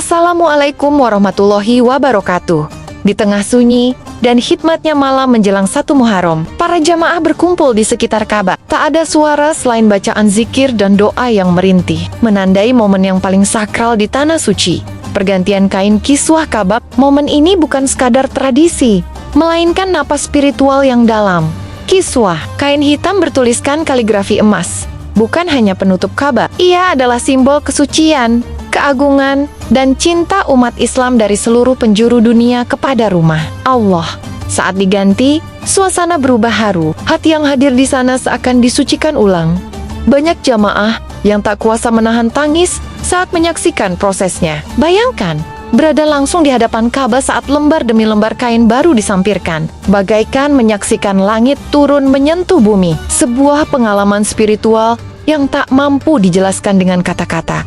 Assalamualaikum warahmatullahi wabarakatuh. Di tengah sunyi dan hikmatnya malam menjelang 1 Muharram, para jamaah berkumpul di sekitar Ka'bah. Tak ada suara selain bacaan zikir dan doa yang merintih, menandai momen yang paling sakral di tanah suci. Pergantian kain kiswah Ka'bah. Momen ini bukan sekadar tradisi, melainkan napas spiritual yang dalam. Kiswah, kain hitam bertuliskan kaligrafi emas, bukan hanya penutup Ka'bah. Ia adalah simbol kesucian, keagungan, dan cinta umat Islam dari seluruh penjuru dunia kepada rumah Allah. Saat diganti, suasana berubah haru. Hati yang hadir di sana seakan disucikan ulang. Banyak jamaah yang tak kuasa menahan tangis saat menyaksikan prosesnya. Bayangkan, berada langsung di hadapan Ka'bah saat lembar demi lembar kain baru disampirkan, bagaikan menyaksikan langit turun menyentuh bumi. Sebuah pengalaman spiritual yang tak mampu dijelaskan dengan kata-kata.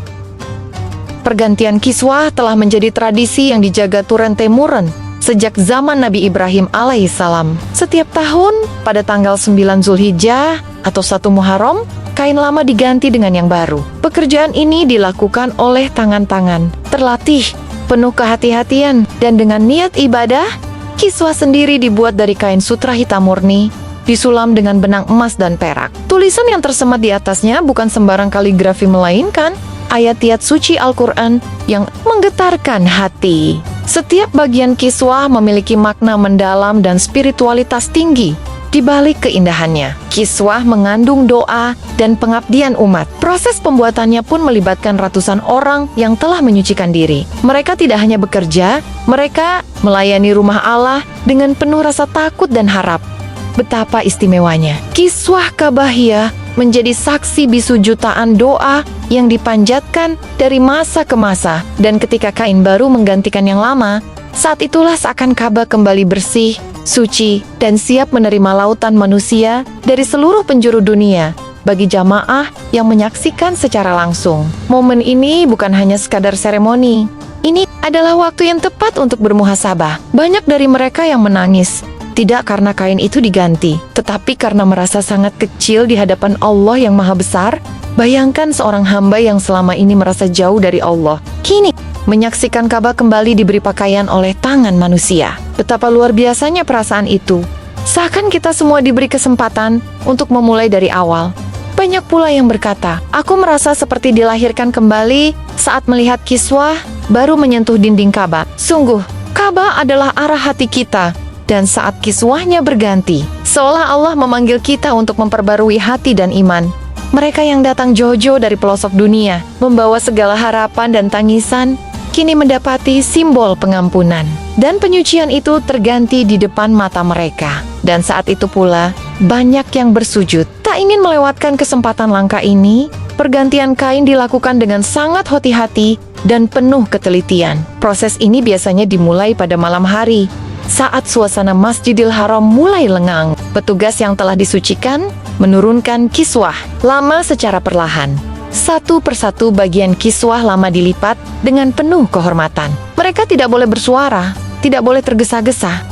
Pergantian kiswah telah menjadi tradisi yang dijaga turun-temurun sejak zaman Nabi Ibrahim alaihissalam. Setiap tahun, pada tanggal 9 Zulhijjah atau 1 Muharram, kain lama diganti dengan yang baru. Pekerjaan ini dilakukan oleh tangan-tangan terlatih, penuh kehati-hatian, dan dengan niat ibadah. Kiswah sendiri dibuat dari kain sutra hitam murni, disulam dengan benang emas dan perak. Tulisan yang tersemat di atasnya bukan sembarang kaligrafi, melainkan ayat-ayat suci Al-Quran yang menggetarkan hati. Setiap bagian kiswah memiliki makna mendalam dan spiritualitas tinggi. Di balik keindahannya, kiswah mengandung doa dan pengabdian umat. Proses pembuatannya pun melibatkan ratusan orang yang telah menyucikan diri. Mereka tidak hanya bekerja, mereka melayani rumah Allah dengan penuh rasa takut dan harap. Betapa istimewanya kiswah Ka'bahiyah menjadi saksi bisu jutaan doa yang dipanjatkan dari masa ke masa. Dan ketika kain baru menggantikan yang lama, saat itulah seakan Ka'bah kembali bersih, suci, dan siap menerima lautan manusia dari seluruh penjuru dunia. Bagi jamaah yang menyaksikan secara langsung, momen ini bukan hanya sekadar seremoni. Ini adalah waktu yang tepat untuk bermuhasabah. Banyak dari mereka yang menangis, tidak karena kain itu diganti, tetapi karena merasa sangat kecil di hadapan Allah yang Maha Besar. Bayangkan seorang hamba yang selama ini merasa jauh dari Allah, kini menyaksikan Ka'bah kembali diberi pakaian oleh tangan manusia. Betapa luar biasanya perasaan itu. Seakan kita semua diberi kesempatan untuk memulai dari awal. Banyak pula yang berkata, aku merasa seperti dilahirkan kembali saat melihat kiswah baru menyentuh dinding Ka'bah. Sungguh, Ka'bah adalah arah hati kita. Dan saat kiswahnya berganti, seolah Allah memanggil kita untuk memperbarui hati dan iman. Mereka yang datang jauh-jauh dari pelosok dunia, membawa segala harapan dan tangisan, kini mendapati simbol pengampunan. Dan penyucian itu terganti di depan mata mereka. Dan saat itu pula, banyak yang bersujud. Tak ingin melewatkan kesempatan langka ini, pergantian kain dilakukan dengan sangat hati-hati dan penuh ketelitian. Proses ini biasanya dimulai pada malam hari, saat suasana Masjidil Haram mulai lengang. Petugas yang telah disucikan menurunkan kiswah lama secara perlahan. Satu persatu bagian kiswah lama dilipat dengan penuh kehormatan. Mereka tidak boleh bersuara, tidak boleh tergesa-gesa,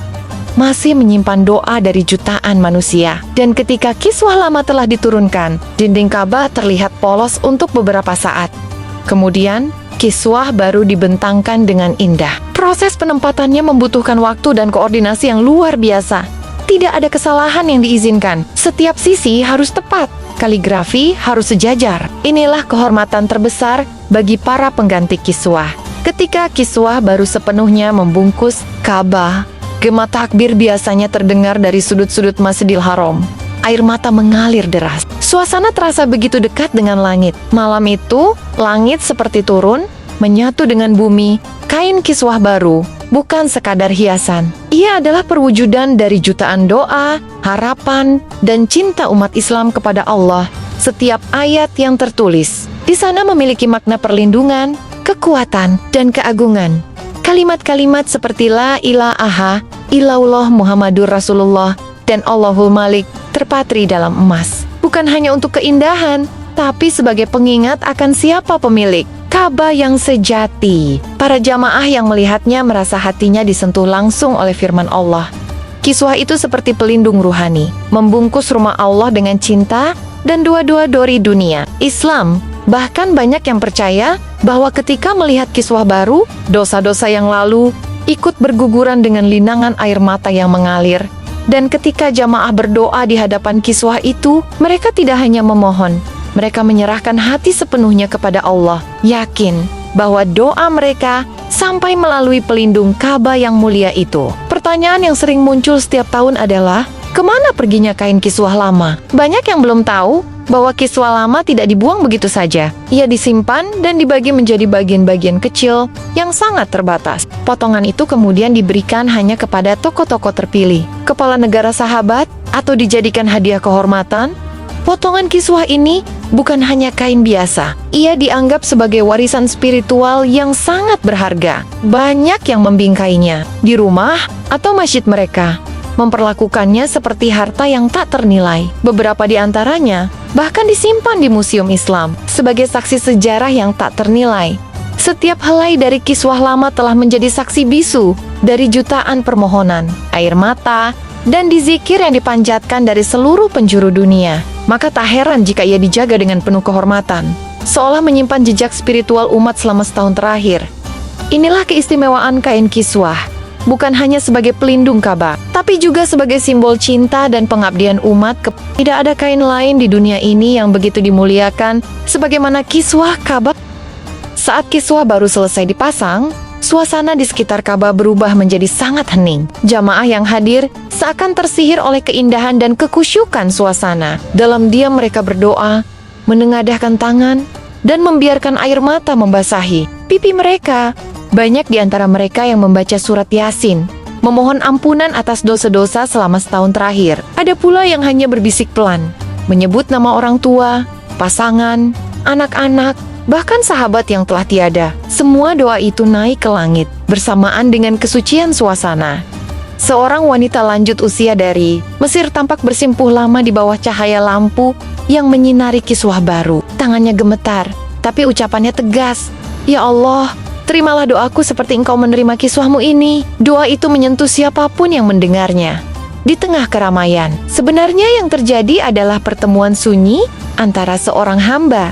masih menyimpan doa dari jutaan manusia. Dan ketika kiswah lama telah diturunkan, dinding Ka'bah terlihat polos untuk beberapa saat. Kemudian kiswah baru dibentangkan dengan indah. Proses penempatannya membutuhkan waktu dan koordinasi yang luar biasa. Tidak ada kesalahan yang diizinkan. Setiap sisi harus tepat. Kaligrafi harus sejajar. Inilah kehormatan terbesar bagi para pengganti kiswah. Ketika kiswah baru sepenuhnya membungkus Ka'bah, gema takbir biasanya terdengar dari sudut-sudut Masjidil Haram. Air mata mengalir deras. Suasana terasa begitu dekat dengan langit. Malam itu, langit seperti turun, menyatu dengan bumi. Kain kiswah baru bukan sekadar hiasan. Ia adalah perwujudan dari jutaan doa, harapan, dan cinta umat Islam kepada Allah. Setiap ayat yang tertulis di sana memiliki makna perlindungan, kekuatan, dan keagungan. Kalimat-kalimat seperti La ilaha illallah Muhammadur Rasulullah dan Allahul Malik terpatri dalam emas. Bukan hanya untuk keindahan, tapi sebagai pengingat akan siapa pemilik Ka'bah yang sejati. Para jamaah yang melihatnya merasa hatinya disentuh langsung oleh firman Allah. Kiswah itu seperti pelindung ruhani, membungkus rumah Allah dengan cinta dan dua-dua dori dunia. Islam Bahkan banyak yang percaya bahwa ketika melihat kiswah baru, dosa-dosa yang lalu ikut berguguran dengan linangan air mata yang mengalir. Dan ketika jamaah berdoa di hadapan kiswah itu, mereka tidak hanya memohon, mereka menyerahkan hati sepenuhnya kepada Allah, yakin bahwa doa mereka sampai melalui pelindung Ka'bah yang mulia itu. Pertanyaan yang sering muncul setiap tahun adalah, kemana perginya kain kiswah lama? Banyak yang belum tahu bahwa kiswah lama tidak dibuang begitu saja. Ia disimpan dan dibagi menjadi bagian-bagian kecil yang sangat terbatas. Potongan itu kemudian diberikan hanya kepada tokoh-tokoh terpilih, kepala negara sahabat, atau dijadikan hadiah kehormatan. Potongan kiswah ini bukan hanya kain biasa. Ia dianggap sebagai warisan spiritual yang sangat berharga. Banyak yang membingkainya di rumah atau masjid mereka, memperlakukannya seperti harta yang tak ternilai. Beberapa di antaranya bahkan disimpan di museum Islam sebagai saksi sejarah yang tak ternilai. Setiap helai dari kiswah lama telah menjadi saksi bisu dari jutaan permohonan, air mata, dan dizikir yang dipanjatkan dari seluruh penjuru dunia. Maka tak heran jika ia dijaga dengan penuh kehormatan, seolah menyimpan jejak spiritual umat selama setahun terakhir. Inilah keistimewaan kain kiswah, bukan hanya sebagai pelindung Ka'bah, tapi juga sebagai simbol cinta dan pengabdian umat. Tidak ada kain lain di dunia ini yang begitu dimuliakan sebagaimana kiswah Ka'bah. Saat kiswah baru selesai dipasang, suasana di sekitar Ka'bah berubah menjadi sangat hening. Jamaah yang hadir seakan tersihir oleh keindahan dan kekhusyukan suasana. Dalam diam mereka berdoa, menengadahkan tangan, dan membiarkan air mata membasahi pipi mereka. Banyak di antara mereka yang membaca surat Yasin, memohon ampunan atas dosa-dosa selama setahun terakhir. Ada pula yang hanya berbisik pelan, menyebut nama orang tua, pasangan, anak-anak, bahkan sahabat yang telah tiada. Semua doa itu naik ke langit bersamaan dengan kesucian suasana. Seorang wanita lanjut usia dari Mesir tampak bersimpuh lama di bawah cahaya lampu yang menyinari kiswah baru. Tangannya gemetar, tapi ucapannya tegas. Ya Allah, terimalah doaku seperti Engkau menerima kiswahmu ini. Doa itu menyentuh siapapun yang mendengarnya. Di tengah keramaian, sebenarnya yang terjadi adalah pertemuan sunyi antara seorang hamba.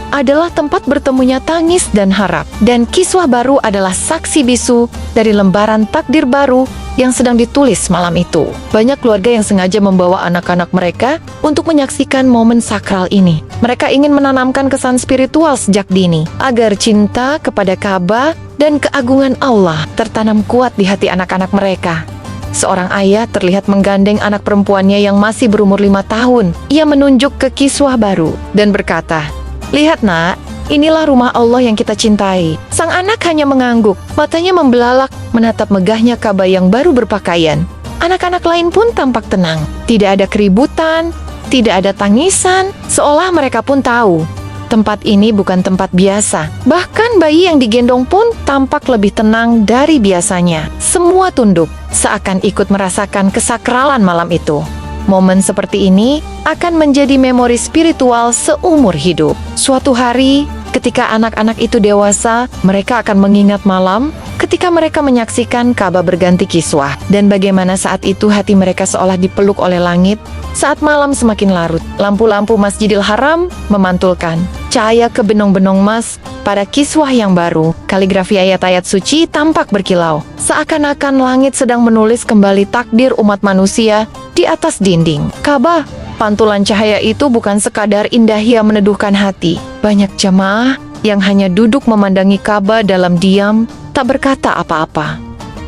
Adalah tempat bertemunya tangis dan harap. Dan kiswah baru adalah saksi bisu dari lembaran takdir baru yang sedang ditulis malam itu. Banyak keluarga yang sengaja membawa anak-anak mereka untuk menyaksikan momen sakral ini. Mereka ingin menanamkan kesan spiritual sejak dini, agar cinta kepada Ka'bah dan keagungan Allah tertanam kuat di hati anak-anak mereka. Seorang ayah terlihat menggandeng anak perempuannya yang masih berumur 5 tahun. Ia menunjuk ke kiswah baru dan berkata, "Lihat nak, inilah rumah Allah yang kita cintai." Sang anak hanya mengangguk, matanya membelalak menatap megahnya Ka'bah yang baru berpakaian. Anak-anak lain pun tampak tenang. Tidak ada keributan, tidak ada tangisan, seolah mereka pun tahu tempat ini bukan tempat biasa. Bahkan bayi yang digendong pun tampak lebih tenang dari biasanya. Semua tunduk, seakan ikut merasakan kesakralan malam itu. Momen seperti ini akan menjadi memori spiritual seumur hidup. Suatu hari, ketika anak-anak itu dewasa, mereka akan mengingat malam ketika mereka menyaksikan Ka'bah berganti kiswah. Dan bagaimana saat itu hati mereka seolah dipeluk oleh langit. Saat malam semakin larut, lampu-lampu Masjidil Haram memantulkan cahaya ke benong-benong emas pada kiswah yang baru. Kaligrafi ayat-ayat suci tampak berkilau, seakan-akan langit sedang menulis kembali takdir umat manusia di atas dinding Ka'bah. Pantulan cahaya itu bukan sekadar indah yang meneduhkan hati. Banyak jamaah yang hanya duduk memandangi Ka'bah dalam diam, tak berkata apa-apa.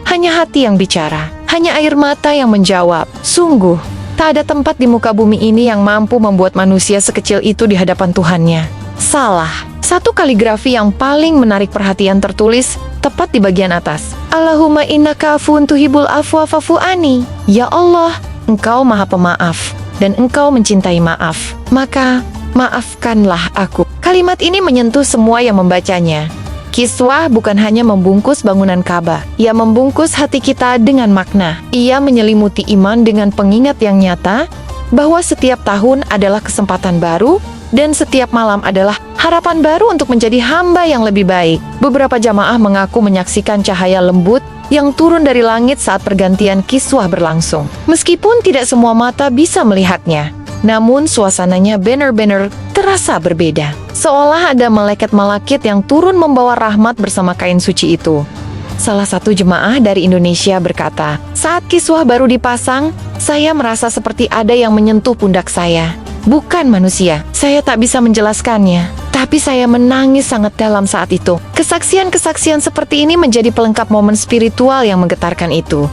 Hanya hati yang bicara, hanya air mata yang menjawab. Sungguh, tak ada tempat di muka bumi ini yang mampu membuat manusia sekecil itu di hadapan Tuhannya. Salah. Satu kaligrafi yang paling menarik perhatian tertulis tepat di bagian atas. Allahumma innaka afuwun tuhibbul afwa fa'fu anni. Ya Allah, Engkau Maha Pemaaf dan Engkau mencintai maaf, maka maafkanlah aku. Kalimat ini menyentuh semua yang membacanya. Kiswah bukan hanya membungkus bangunan Ka'bah, ia membungkus hati kita dengan makna. Ia menyelimuti iman dengan pengingat yang nyata bahwa setiap tahun adalah kesempatan baru dan setiap malam adalah harapan baru untuk menjadi hamba yang lebih baik. Beberapa jamaah mengaku menyaksikan cahaya lembut yang turun dari langit saat pergantian kiswah berlangsung. Meskipun tidak semua mata bisa melihatnya, Namun suasananya benar-benar terasa berbeda. Seolah ada malaikat-malaikat yang turun membawa rahmat bersama kain suci itu. Salah satu jemaah dari Indonesia berkata, "Saat kiswah baru dipasang, saya merasa seperti ada yang menyentuh pundak saya. Bukan manusia, saya tak bisa menjelaskannya. Tapi saya menangis sangat dalam saat itu." Kesaksian-kesaksian seperti ini menjadi pelengkap momen spiritual yang menggetarkan itu.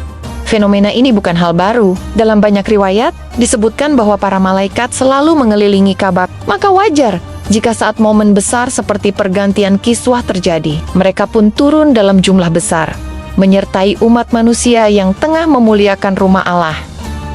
Fenomena ini bukan hal baru. Dalam banyak riwayat, disebutkan bahwa para malaikat selalu mengelilingi Ka'bah. Maka wajar jika saat momen besar seperti pergantian kiswah terjadi, mereka pun turun dalam jumlah besar, menyertai umat manusia yang tengah memuliakan rumah Allah.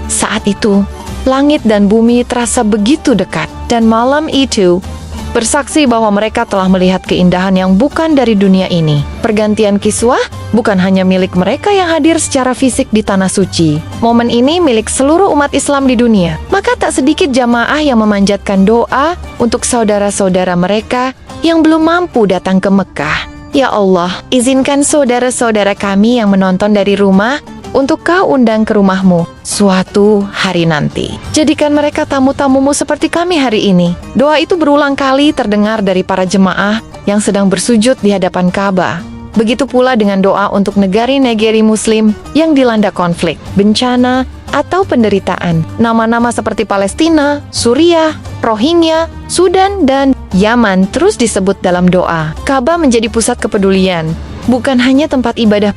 Saat itu, langit dan bumi terasa begitu dekat, dan malam itu bersaksi bahwa mereka telah melihat keindahan yang bukan dari dunia ini. Pergantian kiswah bukan hanya milik mereka yang hadir secara fisik di Tanah Suci. Momen ini milik seluruh umat Islam di dunia. Maka tak sedikit jamaah yang memanjatkan doa untuk saudara-saudara mereka yang belum mampu datang ke Mekah. Ya Allah, izinkan saudara-saudara kami yang menonton dari rumah untuk Kau undang ke rumahmu suatu hari nanti. Jadikan mereka tamu-tamumu seperti kami hari ini. Doa itu berulang kali terdengar dari para jemaah yang sedang bersujud di hadapan Ka'bah. Begitu pula dengan doa untuk negari-negari Muslim yang dilanda konflik, bencana, atau penderitaan. Nama-nama seperti Palestina, Suriah, Rohingya, Sudan, dan Yaman terus disebut dalam doa. Ka'bah menjadi pusat kepedulian, bukan hanya tempat ibadah.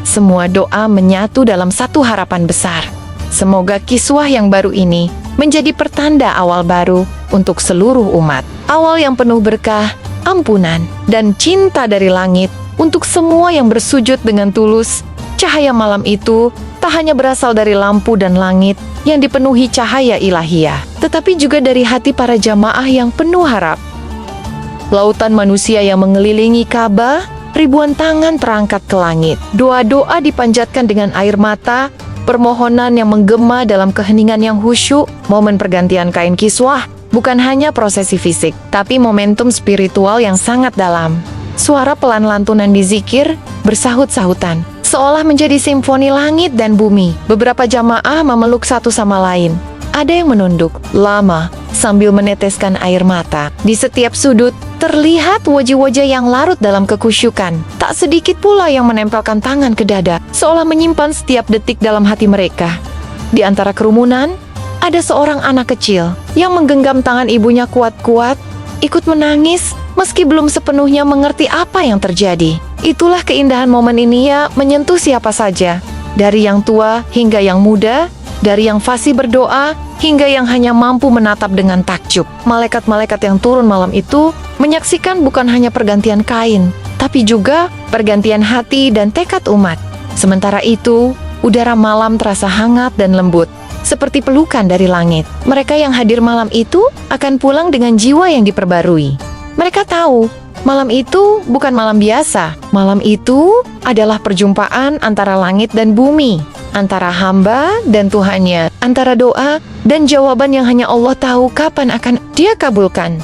Semua doa menyatu dalam satu harapan besar. Semoga kiswah yang baru ini menjadi pertanda awal baru untuk seluruh umat. Awal yang penuh berkah, ampunan, dan cinta dari langit untuk semua yang bersujud dengan tulus. Cahaya malam itu tak hanya berasal dari lampu dan langit yang dipenuhi cahaya ilahiyah, tetapi juga dari hati para jamaah yang penuh harap. Lautan manusia yang mengelilingi Ka'bah, ribuan tangan terangkat ke langit. Doa-doa dipanjatkan dengan air mata, permohonan yang menggema dalam keheningan yang khusyuk. Momen pergantian kain kiswah bukan hanya prosesi fisik, tapi momentum spiritual yang sangat dalam. Suara pelan lantunan di zikir bersahut-sahutan, seolah menjadi simfoni langit dan bumi. Beberapa jamaah memeluk satu sama lain. Ada yang menunduk lama sambil meneteskan air mata. Di setiap sudut terlihat wajah-wajah yang larut dalam kekusyukan. Tak sedikit pula yang menempelkan tangan ke dada, seolah menyimpan setiap detik dalam hati mereka. Di antara kerumunan, ada seorang anak kecil yang menggenggam tangan ibunya kuat-kuat, ikut menangis meski belum sepenuhnya mengerti apa yang terjadi. Itulah keindahan momen ini ya, menyentuh siapa saja, dari yang tua hingga yang muda, dari yang fasih berdoa hingga yang hanya mampu menatap dengan takjub. Malaikat-malaikat yang turun malam itu menyaksikan bukan hanya pergantian kain, tapi juga pergantian hati dan tekad umat. Sementara itu, udara malam terasa hangat dan lembut, seperti pelukan dari langit. Mereka yang hadir malam itu akan pulang dengan jiwa yang diperbarui. Mereka tahu, malam itu bukan malam biasa. Malam itu adalah perjumpaan antara langit dan bumi, antara hamba dan Tuhannya, antara doa dan jawaban yang hanya Allah tahu kapan akan Dia kabulkan.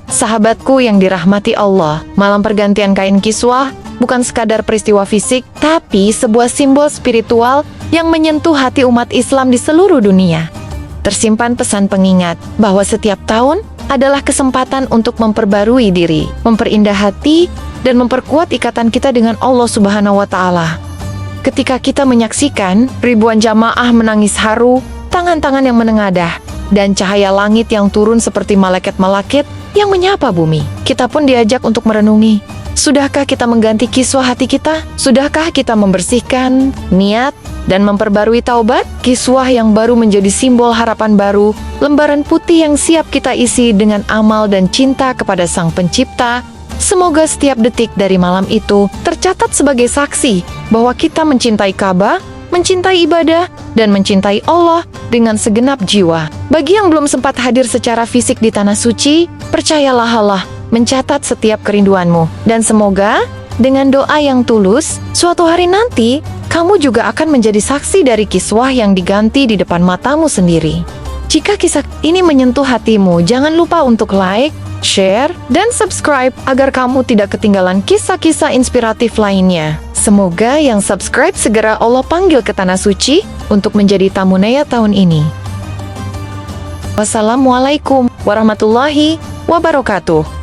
Sahabatku yang dirahmati Allah, malam pergantian kain kiswah bukan sekadar peristiwa fisik, tapi sebuah simbol spiritual yang menyentuh hati umat Islam di seluruh dunia. Tersimpan pesan pengingat bahwa setiap tahun adalah kesempatan untuk memperbarui diri, memperindah hati, dan memperkuat ikatan kita dengan Allah Subhanahu wa Ta'ala. Ketika kita menyaksikan ribuan jamaah menangis haru, tangan-tangan yang menengadah, dan cahaya langit yang turun seperti malaikat-malaikat yang menyapa bumi, kita pun diajak untuk merenungi. Sudahkah kita mengganti kiswah hati kita? Sudahkah kita membersihkan niat dan memperbarui taubat? Kiswah yang baru menjadi simbol harapan baru, lembaran putih yang siap kita isi dengan amal dan cinta kepada Sang Pencipta. Semoga setiap detik dari malam itu tercatat sebagai saksi bahwa kita mencintai Ka'bah, mencintai ibadah, dan mencintai Allah dengan segenap jiwa. Bagi yang belum sempat hadir secara fisik di Tanah Suci, percayalah Allah mencatat setiap kerinduanmu. Dan semoga dengan doa yang tulus, suatu hari nanti kamu juga akan menjadi saksi dari kiswah yang diganti di depan matamu sendiri. Jika kisah ini menyentuh hatimu, jangan lupa untuk like, share, dan subscribe agar kamu tidak ketinggalan kisah-kisah inspiratif lainnya. Semoga yang subscribe segera Allah panggil ke Tanah Suci untuk menjadi tamu Naya tahun ini. Wassalamualaikum warahmatullahi wabarakatuh.